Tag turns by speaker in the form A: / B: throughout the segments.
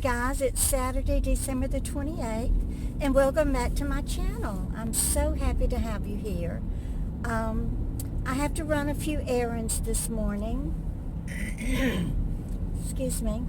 A: morning, guys. It's Saturday, December the 28th, and welcome back to my channel. I'm so happy to have you here. I have to run a few errands this morning. Excuse me.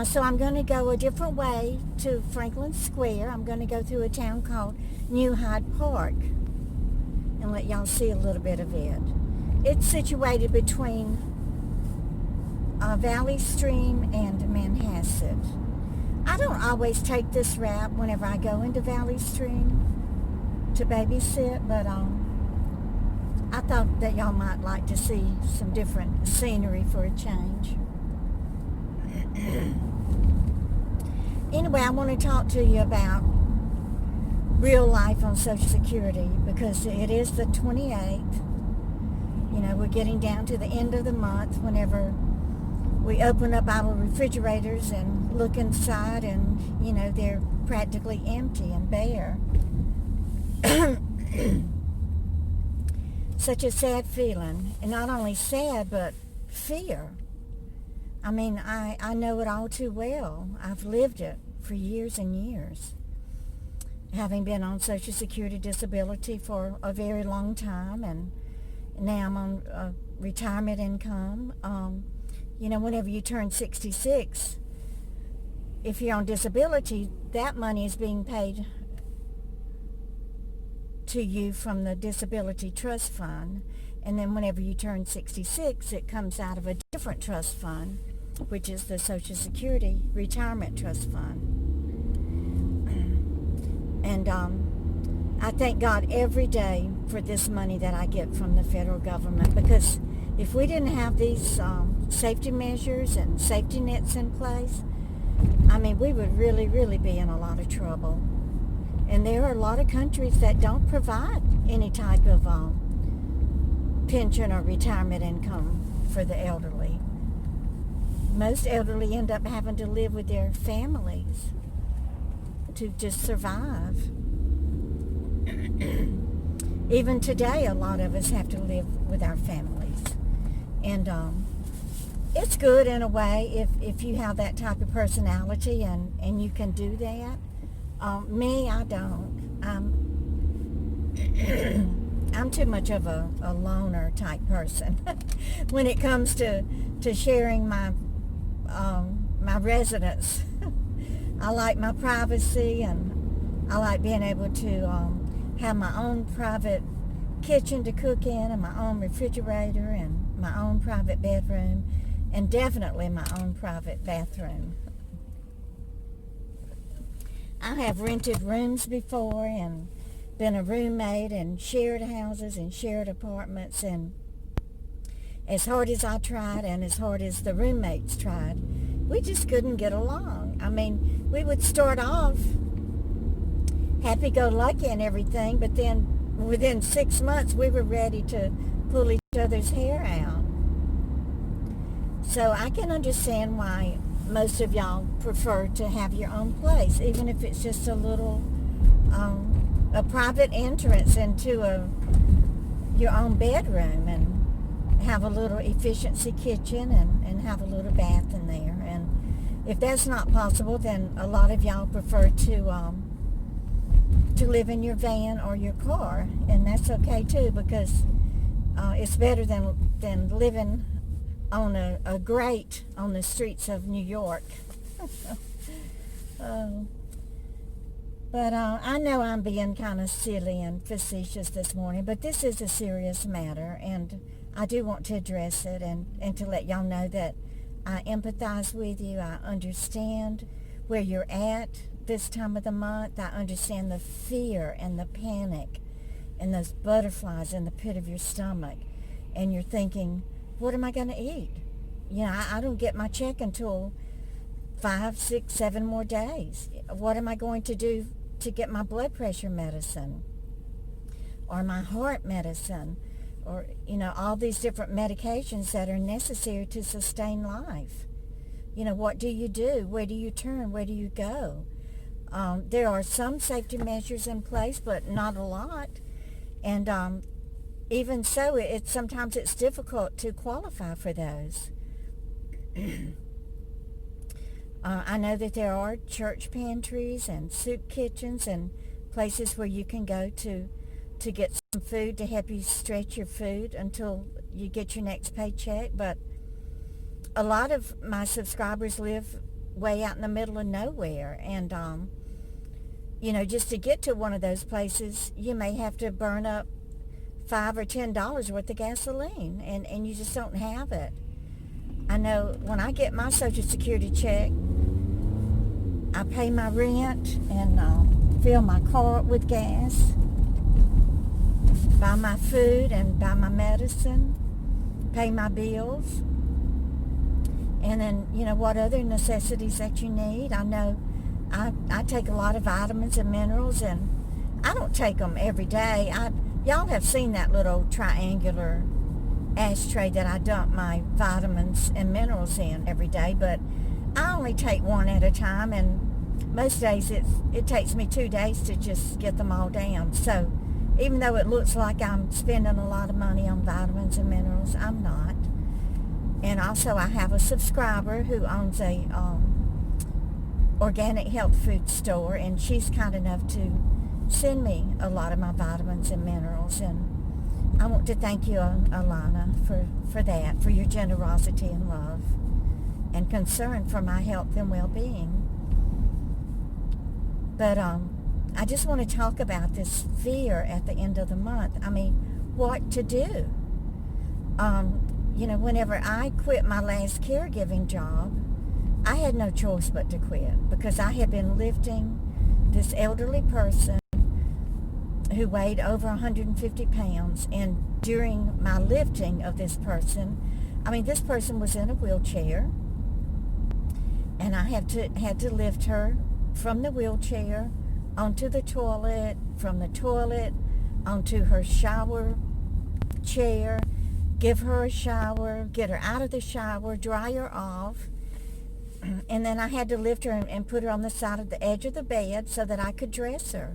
A: So I'm going to go a different way to Franklin Square. I'm going to go through a town called New Hyde Park and let y'all see a little bit of it. It's situated between Valley Stream and Manhasset. I don't always take this route whenever I go into Valley Stream to babysit, but I thought that y'all might like to see some different scenery for a change. Anyway, I want to talk to you about real life on Social Security because it is the 28th. You know, we're getting down to the end of the month whenever we open up our refrigerators and look inside and, you know, they're practically empty and bare. Such a sad feeling. And not only sad, but fear. I mean, I know it all too well. I've lived it for years and years. Having been on Social Security disability for a very long time, and now I'm on retirement income. You know, whenever you turn 66, if you're on disability, that money is being paid to you from the Disability Trust Fund. And then whenever you turn 66, it comes out of a different trust fund, which is the Social Security Retirement Trust Fund. And I thank God every day for this money that I get from the federal government, because if we didn't have these safety measures and safety nets in place, I mean, we would really, really be in a lot of trouble. And there are a lot of countries that don't provide any type of pension or retirement income for the elderly. Most elderly end up having to live with their families to just survive. Even today, a lot of us have to live with our families. And it's good in a way if you have that type of personality and you can do that. Me, I don't. I'm too much of a loner type person when it comes to sharing my residence. I like my privacy, and I like being able to have my own private kitchen to cook in, and my own refrigerator, and my own private bedroom, and definitely my own private bathroom. I have rented rooms before and been a roommate and shared houses and shared apartments, and as hard as I tried and as hard as the roommates tried, we just couldn't get along. I mean, we would start off happy-go-lucky and everything, but then within 6 months we were ready to pull each other's hair out. So I can understand why most of y'all prefer to have your own place, even if it's just a little a private entrance into your own bedroom, and have a little efficiency kitchen and have a little bath in there. And if that's not possible, then a lot of y'all prefer to live in your van or your car, and that's okay too, because it's better than living on a grate on the streets of New York. But I know I'm being kind of silly and facetious this morning, but this is a serious matter, and I do want to address it and to let y'all know that I empathize with you. I understand where you're at this time of the month. I understand the fear and the panic and those butterflies in the pit of your stomach, and you're thinking, what am I going to eat? You know, I don't get my check until 5, 6, 7 more days. What am I going to do to get my blood pressure medicine or my heart medicine, or, you know, all these different medications that are necessary to sustain life? You know, what do you do? Where do you turn? Where do you go? There are some safety measures in place, but not a lot. And even so, sometimes it's difficult to qualify for those. I know that there are church pantries and soup kitchens and places where you can go to get some food to help you stretch your food until you get your next paycheck. But a lot of my subscribers live way out in the middle of nowhere, and just to get to one of those places, you may have to burn up $5 or $10 worth of gasoline, and you just don't have it. I know when I get my Social Security check, I pay my rent and fill my car up with gas, buy my food and buy my medicine, pay my bills, and then, what other necessities that you need. I know I take a lot of vitamins and minerals, and I don't take them every day. Y'all have seen that little triangular ashtray that I dump my vitamins and minerals in every day, but I only take one at a time, and most days it takes me 2 days to just get them all down. So even though it looks like I'm spending a lot of money on vitamins and minerals, I'm not. And also I have a subscriber who owns a organic health food store, and she's kind enough to send me a lot of my vitamins and minerals, and I want to thank you, Alana, for that, for your generosity and love and concern for my health and well-being. But I just want to talk about this fear at the end of the month. I mean, what to do? Whenever I quit my last caregiving job, I had no choice but to quit, because I had been lifting this elderly person who weighed over 150 pounds. And during my lifting of this person, this person was in a wheelchair, and I had to lift her from the wheelchair onto the toilet, from the toilet onto her shower chair, give her a shower, get her out of the shower, dry her off, and then I had to lift her and put her on the side of the edge of the bed so that I could dress her,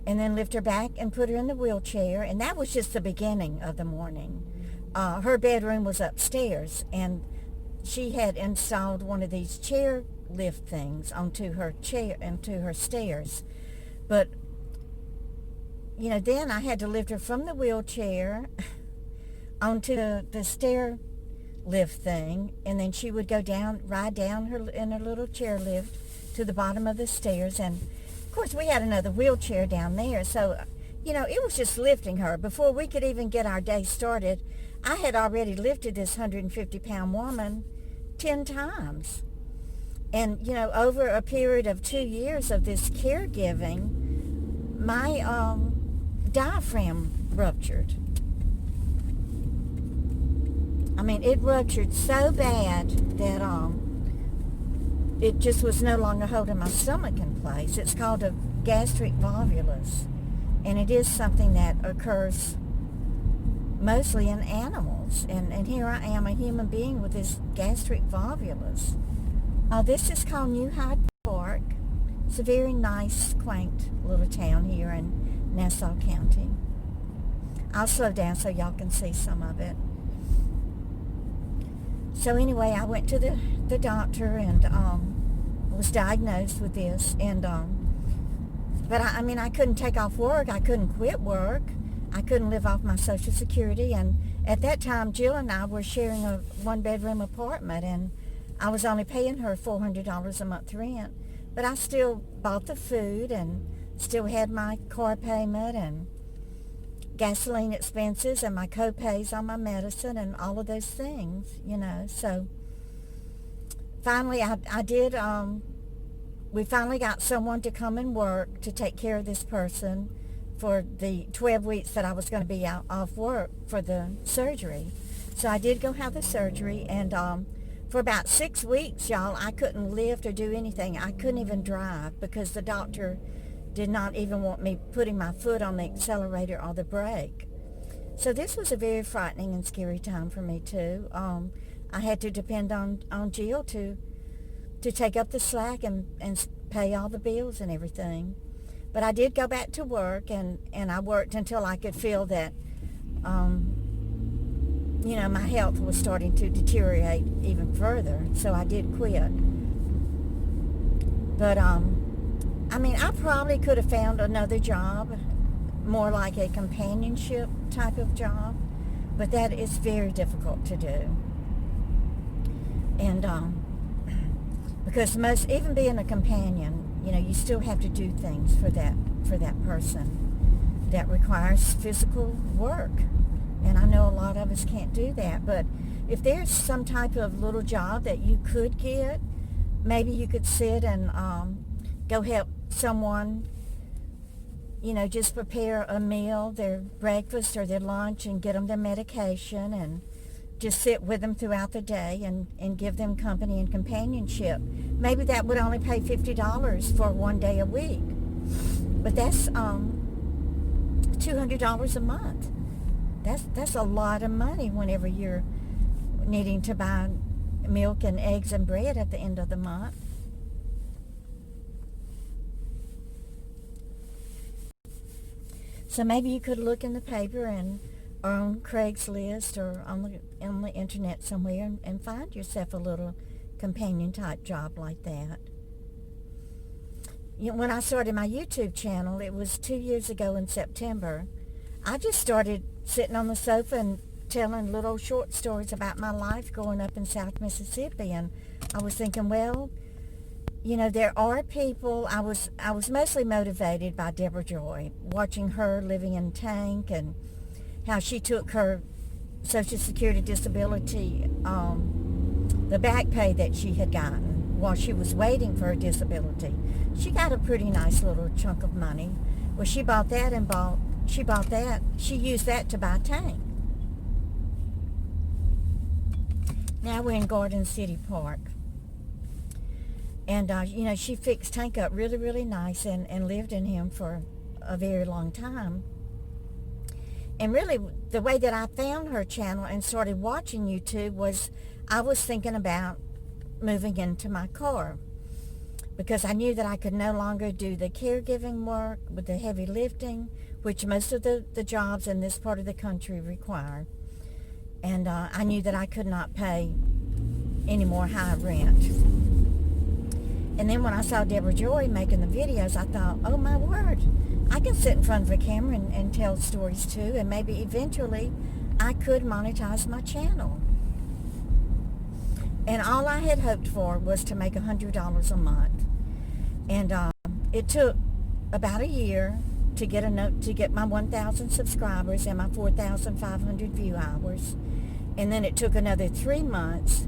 A: and then lift her back and put her in the wheelchair. And that was just the beginning of the morning. Her bedroom was upstairs, and she had installed one of these chair lift things onto her stairs. But then I had to lift her from the wheelchair onto the stair lift thing, and then she would go down, ride down in her little chair lift to the bottom of the stairs. And of course we had another wheelchair down there, so it was just lifting her. Before we could even get our day started, I had already lifted this 150-pound woman 10 times. And over a period of 2 years of this caregiving, my diaphragm ruptured. It ruptured so bad that it just was no longer holding my stomach in place. It's called a gastric volvulus, and it is something that occurs mostly in animals. And here I am, a human being with this gastric volvulus. This is called New Hyde Park. It's a very nice, quaint little town here in Nassau County. I'll slow down so y'all can see some of it. So anyway, I went to the doctor and was diagnosed with this. And but I couldn't take off work. I couldn't quit work. I couldn't live off my Social Security. And at that time, Jill and I were sharing a one-bedroom apartment, and I was only paying her $400 a month rent. But I still bought the food and still had my car payment and gasoline expenses and my co-pays on my medicine and all of those things, So finally we finally got someone to come and work to take care of this person for the 12 weeks that I was going to be out off work for the surgery. So I did go have the surgery, and for about 6 weeks, y'all, I couldn't lift or do anything. I couldn't even drive because the doctor did not even want me putting my foot on the accelerator or the brake. So this was a very frightening and scary time for me too. I had to depend on Jill to take up the slack and pay all the bills and everything. But I did go back to work, and I worked until I could feel that my health was starting to deteriorate even further. So I did quit. But, I mean, I probably could have found another job, more like a companionship type of job, but that is very difficult to do. And, because even being a companion, you still have to do things for that person that requires physical work. And I know a lot of us can't do that, but if there's some type of little job that you could get, maybe you could sit and go help someone, just prepare a meal, their breakfast or their lunch, and get them their medication, and just sit with them throughout the day and give them company and companionship. Maybe that would only pay $50 for one day a week. But that's $200 a month. That's a lot of money whenever you're needing to buy milk and eggs and bread at the end of the month. So maybe you could look in the paper or on Craigslist or on the internet somewhere and find yourself a little companion type job like that. When I started my YouTube channel, it was 2 years ago in September. I just started sitting on the sofa and telling little short stories about my life growing up in South Mississippi, and I was thinking, well, there are people. I was mostly motivated by Deborah Joy, watching her living in Tank and how she took her Social Security disability, the back pay that she had gotten while she was waiting for her disability. She got a pretty nice little chunk of money. Well, she bought that she used that to buy Tank. Now we're in Garden City Park. And, she fixed Tank up really, really nice and lived in him for a very long time. And really, the way that I found her channel and started watching YouTube was I was thinking about moving into my car, because I knew that I could no longer do the caregiving work with the heavy lifting, which most of the jobs in this part of the country require. And I knew that I could not pay any more high rent. And then when I saw Deborah Joy making the videos, I thought, oh my word, I can sit in front of a camera and tell stories too, and maybe eventually I could monetize my channel. And all I had hoped for was to make $100 a month. And it took about a year to get my 1,000 subscribers and my 4,500 view hours. And then it took another 3 months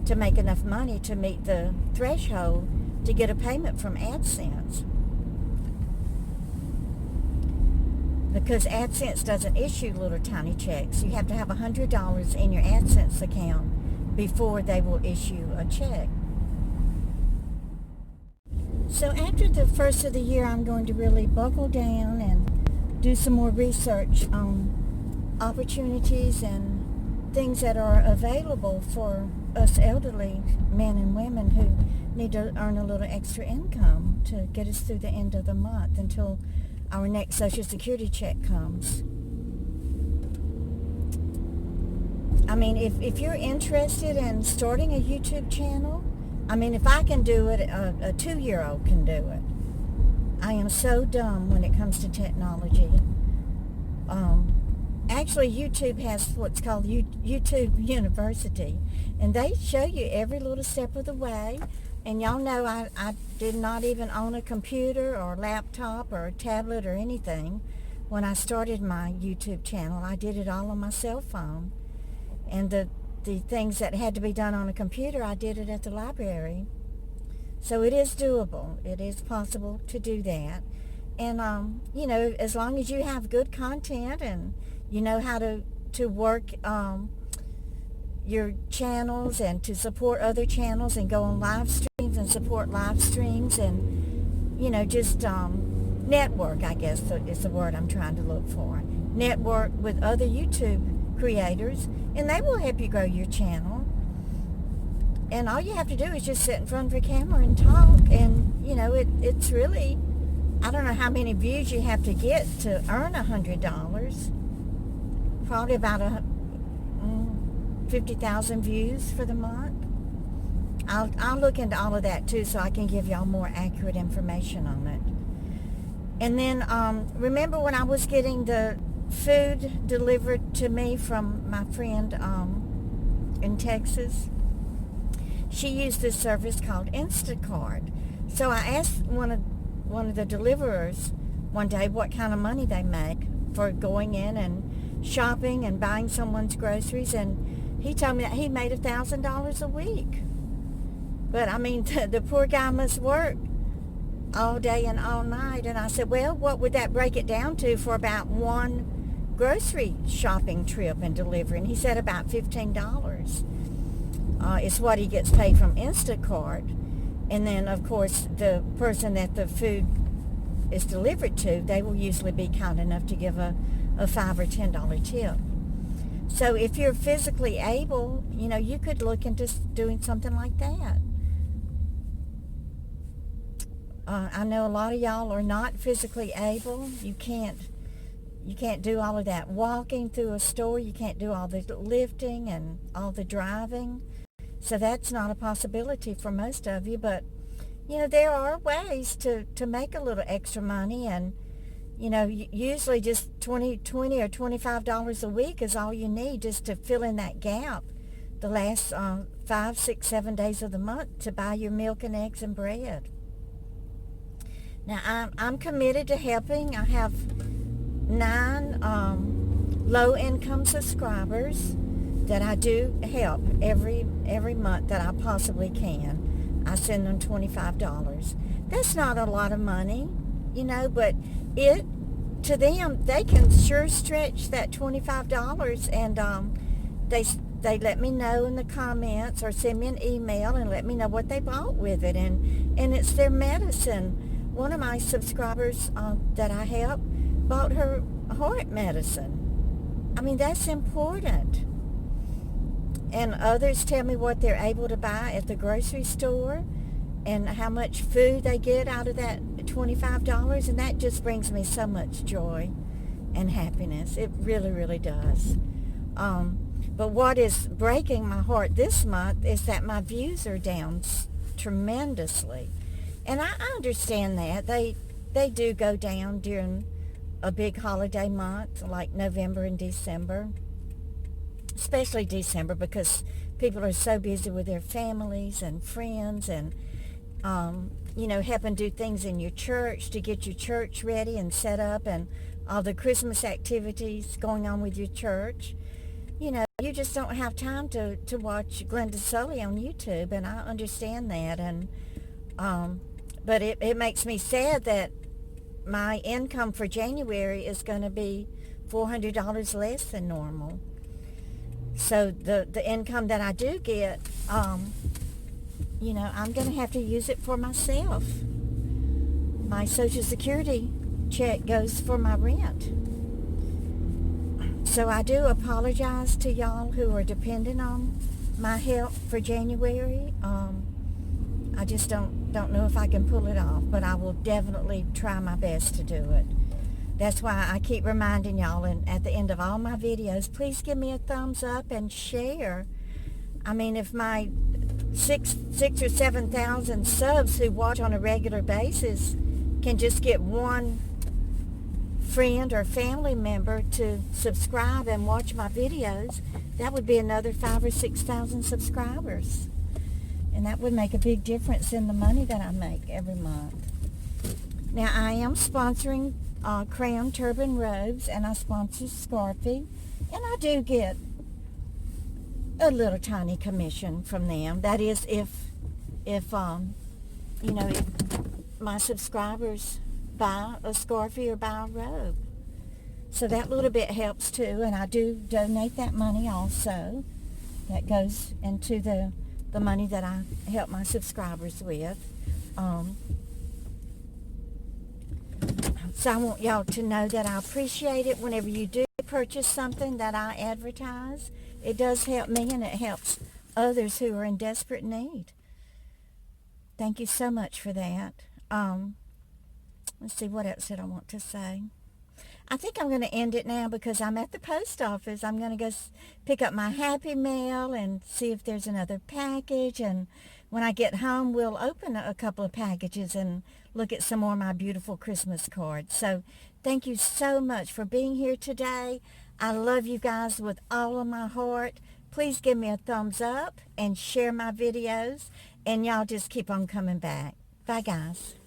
A: to make enough money to meet the threshold to get a payment from AdSense. Because AdSense doesn't issue little tiny checks. You have to have $100 in your AdSense account before they will issue a check. So after the first of the year, I'm going to really buckle down and do some more research on opportunities and things that are available for us elderly men and women who need to earn a little extra income to get us through the end of the month until our next Social Security check comes. I mean, if you're interested in starting a YouTube channel, I mean, if I can do it, a 2-year-old can do it. I am so dumb when it comes to technology. Actually, YouTube has what's called YouTube University, and they show you every little step of the way. And y'all know I did not even own a computer or laptop or a tablet or anything when I started my YouTube channel. I did it all on my cell phone. And the things that had to be done on a computer, I did it at the library. So it is doable. It is possible to do that. And, as long as you have good content and you know how to work your channels and to support other channels and go on live streams and support live streams and, just network, I guess is the word I'm trying to look for. Network with other YouTube creators, and they will help you grow your channel. And all you have to do is just sit in front of a camera and talk, and, it's really, I don't know how many views you have to get to earn $100. Probably about 50,000 views for the month. I'll look into all of that too, so I can give y'all more accurate information on it. And then remember when I was getting the food delivered to me from my friend in Texas? She used this service called Instacart. So I asked one of the deliverers one day what kind of money they make for going in and shopping and buying someone's groceries, and he told me that he made $1,000 a week. But I mean, the poor guy must work all day and all night. And I said, well, what would that break it down to for about one grocery shopping trip and delivery? And he said about $15 is what he gets paid from Instacart. And then, of course, the person that the food is delivered to, they will usually be kind enough to give a $5 or $10 tip. So if you're physically able, you could look into doing something like that. I know a lot of y'all are not physically able. You can't do all of that walking through a store. You can't do all the lifting and all the driving. So that's not a possibility for most of you. But, there are ways to make a little extra money. And, usually just $20 or $25 a week is all you need just to fill in that gap the last 5, 6, 7 days of the month to buy your milk and eggs and bread. Now, I'm committed to helping. I have 9 low-income subscribers that I do help every month that I possibly can. I send them $25. That's not a lot of money, but to them, they can sure stretch that $25, and they let me know in the comments or send me an email and let me know what they bought with it, and it's their medicine. One of my subscribers that I help bought her heart medicine. I mean, that's important. And others tell me what they're able to buy at the grocery store and how much food they get out of that $25, and that just brings me so much joy and happiness. It really, really does. But what is breaking my heart this month is that my views are down tremendously. And I understand that. They do go down during a big holiday month like November and December, especially December, because people are so busy with their families and friends and, helping do things in your church to get your church ready and set up and all the Christmas activities going on with your church. You just don't have time to watch Glenda Sullivan on YouTube, and I understand that. And but it makes me sad that my income for January is going to be $400 less than normal. So the income that I do get, I'm going to have to use it for myself. My Social Security check goes for my rent. So I do apologize to y'all who are dependent on my help for January. I just don't know if I can pull it off, but I will definitely try my best to do it. That's why I keep reminding y'all, and at the end of all my videos, please give me a thumbs up and share. I mean, if my 6 or 7,000 subs who watch on a regular basis can just get one friend or family member to subscribe and watch my videos, that would be another 5,000 or 6,000 subscribers. And that would make a big difference in the money that I make every month. Now, I am sponsoring Crown Turban Robes, and I sponsor Scarfy, and I do get a little tiny commission from them. That is, if my subscribers buy a Scarfy or buy a robe. So that little bit helps too, and I do donate that money also. That goes into the money that I help my subscribers with. So I want y'all to know that I appreciate it whenever you do purchase something that I advertise. It does help me, and it helps others who are in desperate need. Thank you so much for that. Let's see, what else did I want to say? I think I'm going to end it now because I'm at the post office. I'm going to go pick up my Happy Mail and see if there's another package and when I get home, we'll open a couple of packages and look at some more of my beautiful Christmas cards. So thank you so much for being here today. I love you guys with all of my heart. Please give me a thumbs up and share my videos. And y'all just keep on coming back. Bye, guys.